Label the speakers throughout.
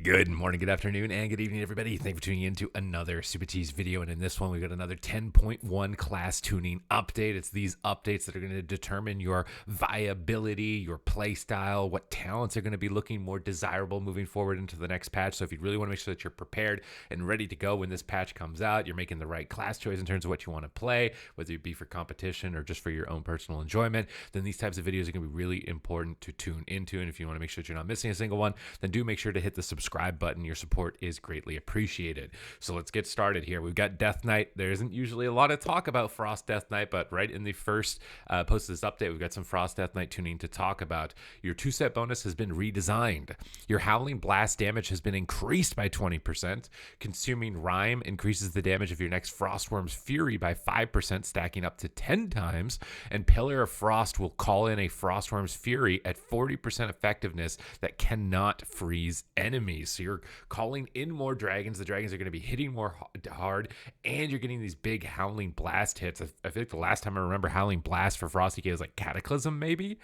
Speaker 1: Good morning, good afternoon, and good evening, everybody. Thank you for tuning in to another Supatease video. And in this one, we've got another 10.1 class tuning update. It's these updates that are going to determine your viability, your play style, what talents are going to be looking more desirable moving forward into the next patch. So if you really want to make sure that you're prepared and ready to go when this patch comes out, you're making the right class choice in terms of what you want to play, whether it be for competition or just for your own personal enjoyment, then these types of videos are going to be really important to tune into. And if you want to make sure that you're not missing a single one, then do make sure to hit the subscribe button. Your support is greatly appreciated. So let's get started here. We've got Death Knight. There isn't usually a lot of talk about Frost Death Knight, but right in the first post of this update, we've got some Frost Death Knight tuning to talk about. Your 2-set bonus has been redesigned. Your Howling Blast damage has been increased by 20%. Consuming Rime increases the damage of your next Frostworm's Fury by 5%, stacking up to 10 times. And Pillar of Frost will call in a Frostworm's Fury at 40% effectiveness that cannot freeze enemies. So you're calling in more dragons. The dragons are going to be hitting more hard, and you're getting these big Howling Blast hits. I feel like the last time I remember Howling Blast for Frosty K was like Cataclysm, maybe.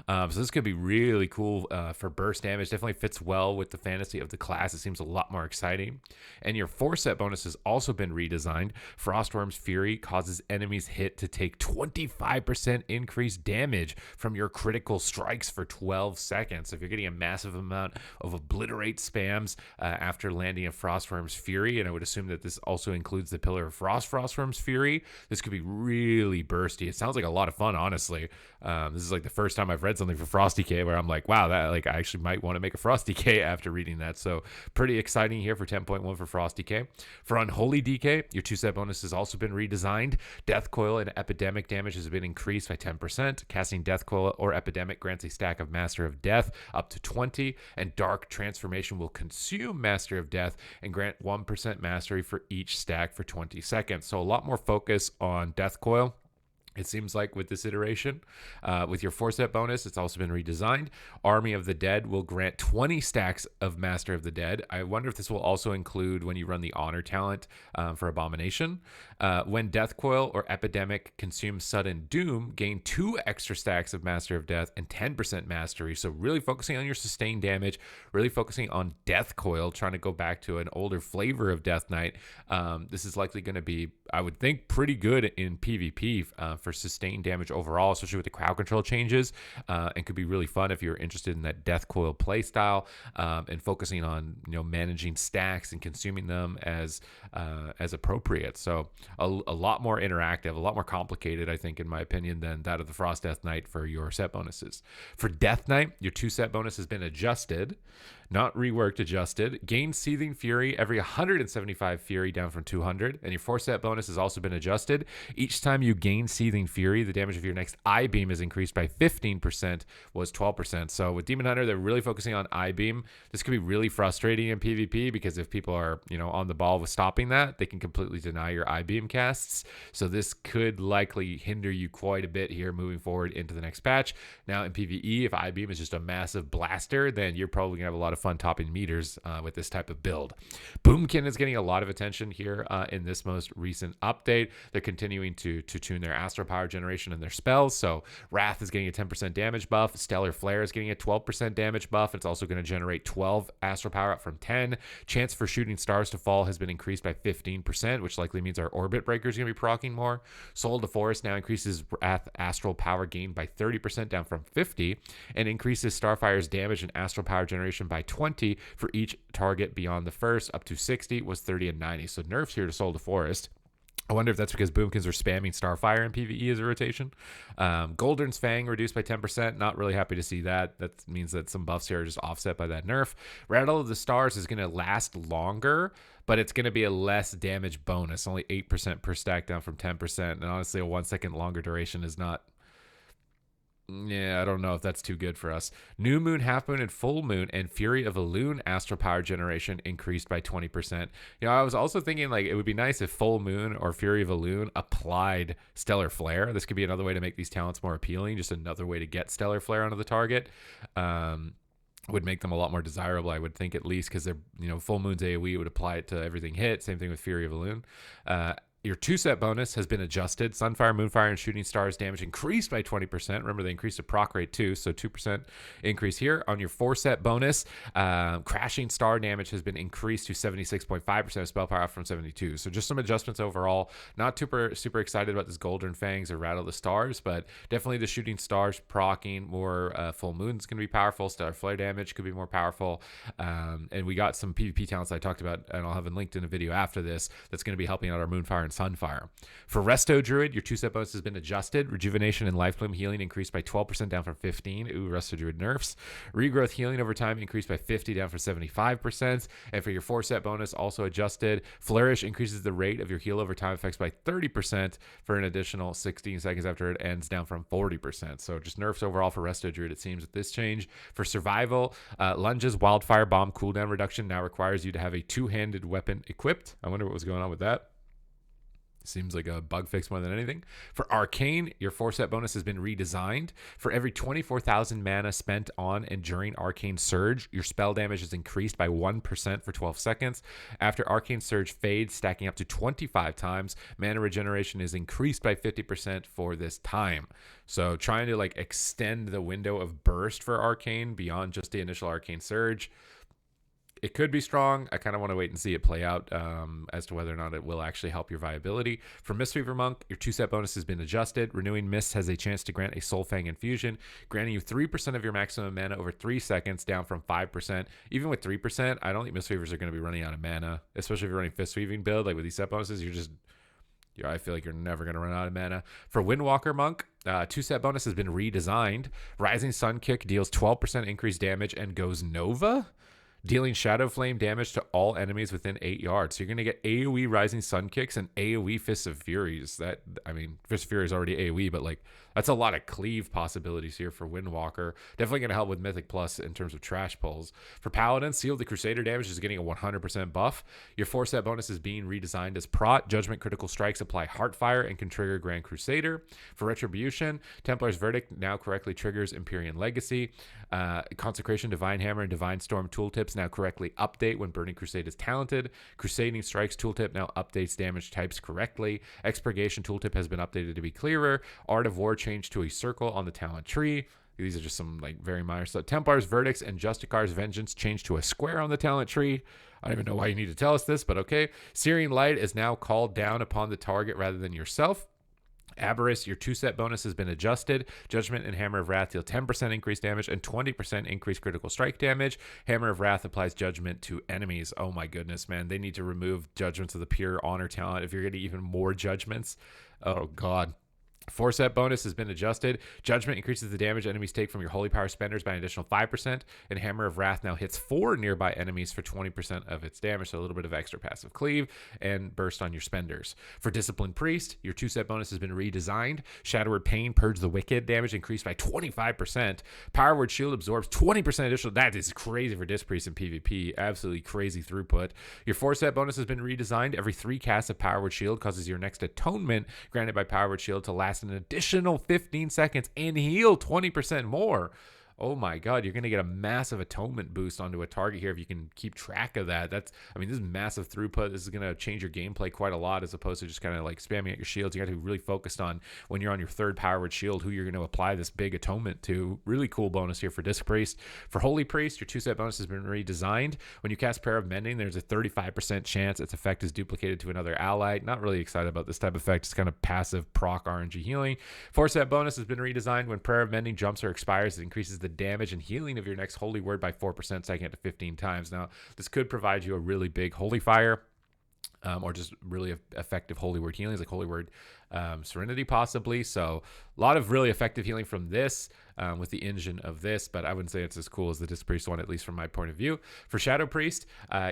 Speaker 1: So this could be really cool for burst damage. Definitely fits well with the fantasy of the class. It seems a lot more exciting. And your 4-set bonus has also been redesigned. Frostworm's Fury causes enemies hit to take 25% increased damage from your critical strikes for 12 seconds. So if you're getting a massive amount of obliterate spams after landing a Frostworm's Fury, and I would assume that this also includes the Pillar of Frost Frostworm's Fury, this could be really bursty. It sounds like a lot of fun, honestly. This is like the first time I've read something for Frosty K where I'm like, wow, that like I actually might want to make a Frosty K after reading that. So pretty exciting here for 10.1 for Frosty K. For Unholy DK, your 2-set bonus has also been redesigned. Death Coil and Epidemic damage has been increased by 10%. Casting Death Coil or Epidemic grants a stack of Master of Death up to 20, and Dark Transformation will consume Master of Death and grant 1% mastery for each stack for 20 seconds. So a lot more focus on Death Coil, it seems like, with this iteration. With your 4-set bonus, it's also been redesigned. Army of the Dead will grant 20 stacks of Master of the Dead. I wonder if this will also include when you run the Honor talent for Abomination. When Death Coil or Epidemic consumes Sudden Doom, gain 2 extra stacks of Master of Death and 10% mastery. So really focusing on your sustained damage, really focusing on Death Coil, trying to go back to an older flavor of Death Knight. This is likely going to be, I would think, pretty good in PvP for sustained damage overall, especially with the crowd control changes, and could be really fun if you're interested in that Death Coil playstyle and focusing on managing stacks and consuming them as appropriate. So a lot more interactive, a lot more complicated, I think, in my opinion, than that of the Frost Death Knight for your set bonuses. For Death Knight, your 2-set bonus has been adjusted. Not reworked, adjusted. Gain Seething Fury every 175 Fury, down from 200. And your 4-set bonus has also been adjusted. Each time you gain Seething Fury, the damage of your next I-Beam is increased by 15%, was 12%. So with Demon Hunter, they're really focusing on I-Beam. This could be really frustrating in PvP because if people are, on the ball with stopping that, they can completely deny your I-Beam casts. So this could likely hinder you quite a bit here moving forward into the next patch. Now in PvE, if I-Beam is just a massive blaster, then you're probably going to have a lot of fun topping meters with this type of build. Boomkin is getting a lot of attention here in this most recent update. They're continuing to tune their Astral Power generation and their spells. So Wrath is getting a 10% damage buff. Stellar Flare is getting a 12% damage buff. It's also going to generate 12 Astral Power up from 10. Chance for shooting stars to fall has been increased by 15%, which likely means our Orbit Breaker is going to be proccing more. Soul of the Forest now increases Wrath Astral Power gain by 30%, down from 50, and increases Starfire's damage and Astral Power generation by 20 for each target beyond the first, up to 60, was 30 and 90. So nerfs here to Soul of the Forest. I wonder if that's because Boomkins are spamming Starfire in PvE as a rotation. Golden's Fang reduced by 10%. Not really happy to see that. That means that some buffs here are just offset by that nerf. Rattle of the Stars is going to last longer, but it's going to be a less damage bonus. Only 8% per stack, down from 10%. And honestly, a 1 second longer duration is not... Yeah, I don't know if that's too good for us. New Moon, Half Moon, and Full Moon and Fury of a Loon Astral Power generation increased by 20%. I was also thinking like it would be nice if Full Moon or Fury of a Loon applied Stellar Flare. This could be another way to make these talents more appealing, just another way to get Stellar Flare onto the target. Would make them a lot more desirable, I would think, at least, because they're, Full Moon's AoE would apply it to everything hit. Same thing with Fury of a Loon. Your 2-set bonus has been adjusted. Sunfire, Moonfire, and Shooting Stars damage increased by 20%. Remember, they increased the proc rate too, so 2% increase here. On your 4-set bonus, Crashing Star damage has been increased to 76.5% of spell power up from 72. So just some adjustments overall. Not super excited about this Golden Fangs or Rattle the Stars, but definitely the Shooting Stars proccing more. Full Moon's going to be powerful. Stellar Flare damage could be more powerful. And we got some PvP talents I talked about, and I'll have them linked in a video after this, that's going to be helping out our Moonfire and Sunfire. For Resto Druid, your 2-set bonus has been adjusted. Rejuvenation and Life Bloom healing increased by 12% down from 15. Ooh, Resto Druid nerfs. Regrowth healing over time increased by 50 down from 75%. And for your 4-set bonus, also adjusted. Flourish increases the rate of your heal over time effects by 30% for an additional 16 seconds after it ends, down from 40%. So just nerfs overall for Resto Druid, it seems, with this change. For Survival, Lunge's Wildfire Bomb cooldown reduction now requires you to have a 2-handed weapon equipped. I wonder what was going on with that. Seems like a bug fix more than anything. For Arcane, your 4-set bonus has been redesigned. For every 24,000 mana spent on and during Arcane Surge, your spell damage is increased by 1% for 12 seconds. After Arcane Surge fades, stacking up to 25 times, mana regeneration is increased by 50% for this time. So trying to like extend the window of burst for Arcane beyond just the initial Arcane Surge. It could be strong. I kind of want to wait and see it play out as to whether or not it will actually help your viability. For Mistweaver Monk, your 2-set bonus has been adjusted. Renewing Mist has a chance to grant a Soulfang infusion, granting you 3% of your maximum mana over 3 seconds, down from 5%. Even with 3%, I don't think Mistweavers are going to be running out of mana, especially if you're running Fist Weaving build. Like with these set bonuses, I feel like you're never going to run out of mana. For Windwalker Monk, 2-set bonus has been redesigned. Rising Sun Kick deals 12% increased damage and goes Nova, dealing Shadow Flame damage to all enemies within 8 yards. So you're going to get AoE Rising Sun Kicks and AoE Fists of Furies. Fist of Fury is already AoE, but like that's a lot of cleave possibilities here for Windwalker. Definitely going to help with Mythic Plus in terms of trash pulls. For Paladin, Seal of the Crusader damage is getting a 100% buff. Your 4-set bonus is being redesigned as Prot. Judgment critical strikes apply Heartfire and can trigger Grand Crusader. For Retribution, Templar's Verdict now correctly triggers Empyrean Legacy. Consecration, Divine Hammer, and Divine Storm tooltips now correctly update when Burning Crusade is talented. Crusading Strikes tooltip now updates damage types correctly. Expurgation tooltip has been updated to be clearer. Art of War changed to a circle on the talent tree. These are just some like very minor stuff. Templar's Verdicts and Justicar's Vengeance changed to a square on the talent tree. I don't even know why you need to tell us this, but okay. Searing Light is now called down upon the target rather than yourself. Aberris, your 2-set bonus has been adjusted. Judgment and Hammer of Wrath deal 10% increased damage and 20% increased critical strike damage. Hammer of Wrath applies Judgment to enemies. Oh my goodness, man. They need to remove Judgments of the pure honor talent if you're getting even more Judgments. Oh god. 4-set bonus has been adjusted. Judgment increases the damage enemies take from your Holy Power spenders by an additional 5%, and Hammer of Wrath now hits 4 nearby enemies for 20% of its damage, so a little bit of extra passive cleave and burst on your spenders. For Disciplined Priest, your 2-set bonus has been redesigned. Shadowward Pain, Purge the Wicked, damage increased by 25%. Power Word Shield absorbs 20% additional. That is crazy for Disc Priest in PvP. Absolutely crazy throughput. Your 4-set bonus has been redesigned. Every 3 casts of Power Word Shield causes your next atonement granted by Power Word Shield to last an additional 15 seconds and heal 20% more. Oh my god, you're going to get a massive atonement boost onto a target here if you can keep track of that. This is massive throughput. This is going to change your gameplay quite a lot as opposed to just kind of like spamming at your shields. You got to be really focused on when you're on your 3rd powered shield who you're going to apply this big atonement to. Really cool bonus here for Disc Priest. For Holy Priest, your 2-set bonus has been redesigned. When you cast Prayer of Mending, there's a 35% chance its effect is duplicated to another ally. Not really excited about this type of effect. It's kind of passive proc RNG healing. 4-set bonus has been redesigned. When Prayer of Mending jumps or expires, it increases the damage and healing of your next holy word by 4%, second to 15 times. Now, this could provide you a really big holy fire, or just really effective holy word healings, like holy word Serenity possibly. So a lot of really effective healing from this with the engine of this, but I wouldn't say it's as cool as the Disc Priest one, at least from my point of view. For Shadow Priest,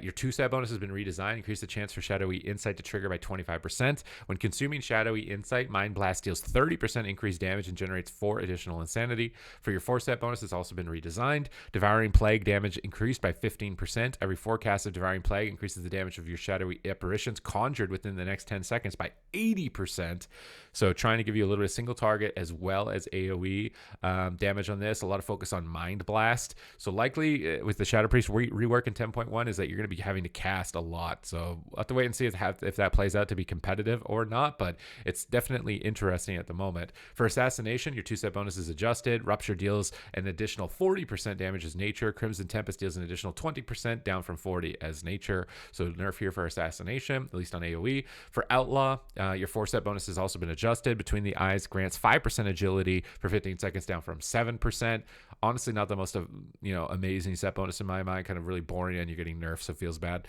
Speaker 1: your 2-set bonus has been redesigned. Increase the chance for Shadowy Insight to trigger by 25%. When consuming Shadowy Insight, Mind Blast deals 30% increased damage and generates 4 additional insanity. For your 4-set bonus, it's also been redesigned. Devouring Plague damage increased by 15%. Every 4 casts of Devouring Plague increases the damage of your Shadowy Imp apparitions conjured within the next 10 seconds by 80%. So trying to give you a little bit of single target as well as AoE damage on this. A lot of focus on Mind Blast. So likely with the Shadow Priest rework in 10.1 is that you're going to be having to cast a lot. So we'll have to wait and see if that plays out to be competitive or not, but it's definitely interesting at the moment. For Assassination, your 2-step bonus is adjusted. Rupture deals an additional 40% damage as nature. Crimson Tempest deals an additional 20% down from 40 as nature. So nerf here for Assassination, at least on AoE. For Outlaw, your 4-step bonus has also been adjusted. Between the Eyes grants 5% agility for 15 seconds down from 7%. Honestly, not the most amazing set bonus in my mind. Kind of really boring, and you're getting nerfed, so it feels bad.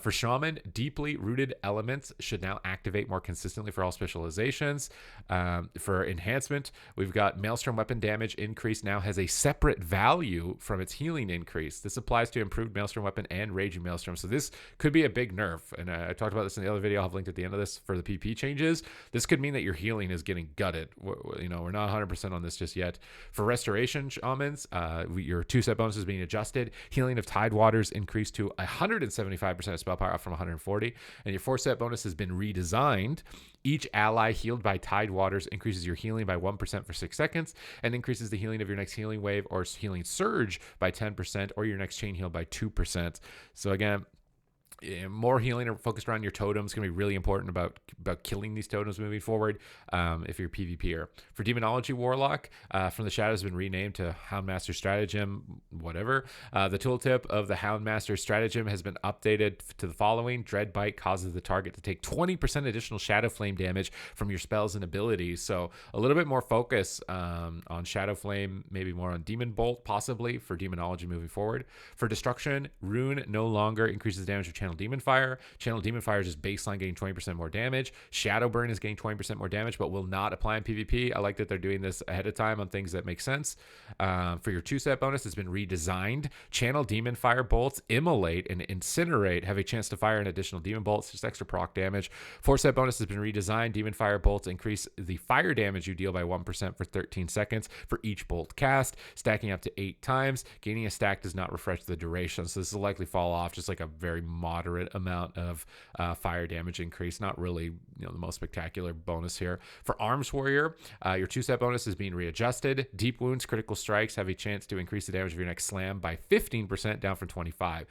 Speaker 1: For Shaman, Deeply Rooted Elements should now activate more consistently for all specializations. For Enhancement, we've got Maelstrom weapon damage increase now has a separate value from its healing increase. This applies to improved Maelstrom weapon and Raging Maelstrom. So this could be a big nerf. And I talked about this in the other video. I'll have linked at the end of this for the PP changes. This could mean that your healing is getting gutted. We're not 100% on this just yet. For Restoration Shamans, your 2-step bonus is being adjusted. Healing of Tide Waters increased to 175% of spell power, up from 140. And your 4-step bonus has been redesigned. Each ally healed by Tide Waters increases your healing by 1% for 6 seconds and increases the healing of your next healing wave or healing surge by 10% or your next chain heal by 2%. So again, more healing focused around your totems is going to be really important about killing these totems moving forward if you're a PvPer. For Demonology Warlock, From the Shadows has been renamed to Houndmaster Stratagem, whatever. The tooltip of the Houndmaster Stratagem has been updated to the following. Dreadbite causes the target to take 20% additional Shadow Flame damage from your spells and abilities. So a little bit more focus on Shadow Flame, maybe more on Demon Bolt, possibly, for Demonology moving forward. For Destruction, Rune no longer increases damage of Channel Demon Fire. Channel Demon Fire is just baseline getting 20% more damage. Shadow Burn is getting 20% more damage, but will not apply in PvP. I like that they're doing this ahead of time on things that make sense. For your 2-step bonus, it's been redesigned. Channel Demon Fire bolts, Immolate, and Incinerate have a chance to fire an additional Demon Bolts, just extra proc damage. 4-step bonus has been redesigned. Demon Fire bolts increase the fire damage you deal by 1% for 13 seconds for each bolt cast, stacking up to 8 times. Gaining a stack does not refresh the duration, so this will likely fall off just like a very moderate amount of fire damage increase. Not really the most spectacular bonus here. For Arms Warrior, your 2-step bonus is being readjusted. Deep Wounds critical strikes have a chance to increase the damage of your next slam by 15% down from 25.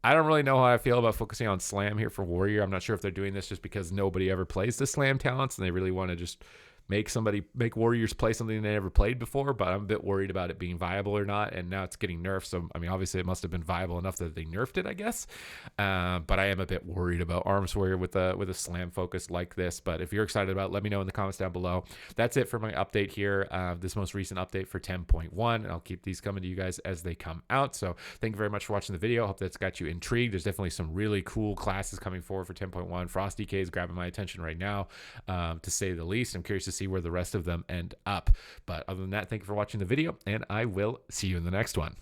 Speaker 1: I don't really know how I feel about focusing on slam here for Warrior. I'm not sure if they're doing this just because nobody ever plays the slam talents and they really want to just make Warriors play something they never played before, but I'm a bit worried about it being viable or not, and now it's getting nerfed, so I mean obviously it must have been viable enough that they nerfed it, I guess, but I am a bit worried about Arms Warrior with a slam focus like this. But if you're excited about it, let me know in the comments down below. That's it for my update here, this most recent update for 10.1, and I'll keep these coming to you guys as they come out. So thank you very much for watching the video. Hope that's got you intrigued. There's definitely some really cool classes coming forward for 10.1. Frost DK is grabbing my attention right now, to say the least. I'm curious to see where the rest of them end up. But other than that, thank you for watching the video, and I will see you in the next one.